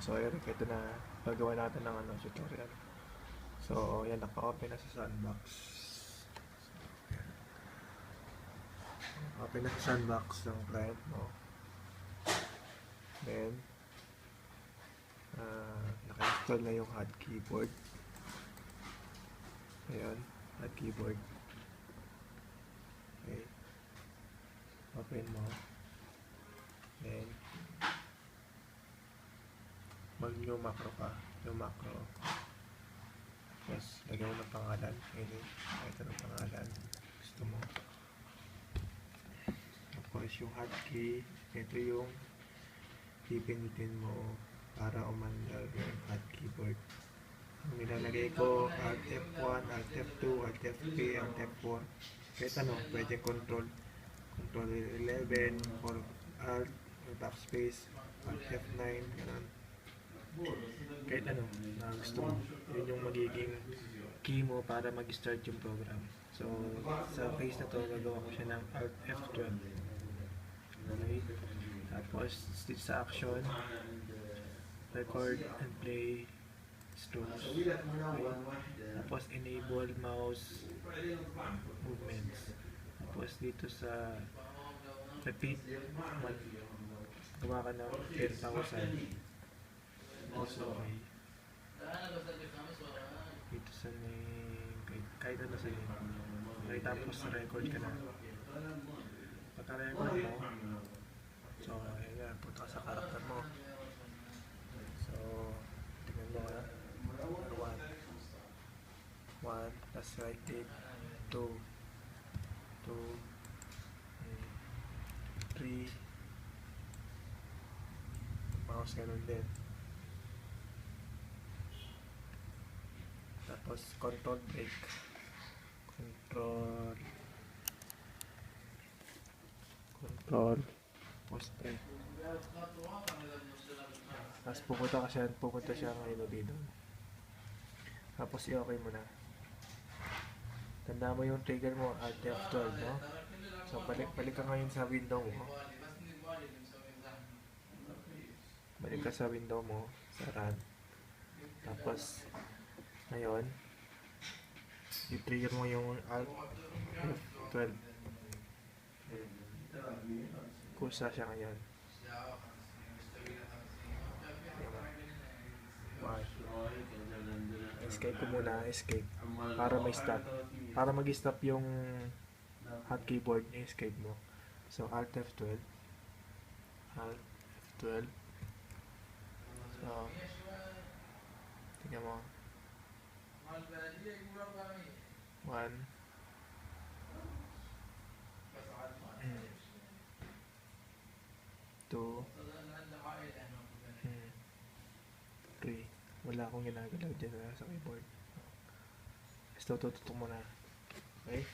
So Eric, ito na gagawa natin ng tutorial. So yan, naka-open na sa sandbox. Open na sa sandbox ng client mo. Then naka-install na yung hot keyboard. Ayan, hot keyboard. Okay, open mo. Then mag-new macro ka. New macro. Tapos lagyan mo ng pangalan. Ito ng pangalan gusto mo. Tapos yung hotkey, ito yung pipindutin mo para umandar yung hot keyboard. Ang nilalagay ko, Alt F1, Alt F2, Alt F3, Alt F4. Kahit ano, pwede control 11, or Alt, top space, Alt F9, ganun. Kahit ano na gusto mo. Yun yung magiging key mo para mag-start yung program. So, sa case na to, gagawa ko siya ng Alt F12. Okay? Tapos, dito sa action, record and play strokes. Okay? Tapos, enable mouse movements. Tapos, dito sa repeat, gawa ka ng 10,000. Also, okay. Dito sa name, kahit ano sa name. Okay, tapos record ka na. Pagka-record mo, so, ayan nga, punta ka sa character mo. So, tingnan mo ha. 1, tas right click, 2, 3, mouse ganun din. Tapos control break, control pause break. Tapos pupunta siya ngayon dito. Tapos i-okay mo na. Tanda mo yung trigger mo, Alt F12, no? So balik ka ngayon sa window mo. Balik ka sa window mo, sa run. Tapos ngayon, i-trigger mo yung Alt F12. Kusa siya ngayon. Escape ko muna, escape. Para may stop. Para mag-stop yung hot keyboard, escape mo. So, Alt F12. Alt F12. So, tingnan mo. 1, 2, 3. Wala akong ginagalaw dyan sa keyboard. Basta tututok mo na. Okay?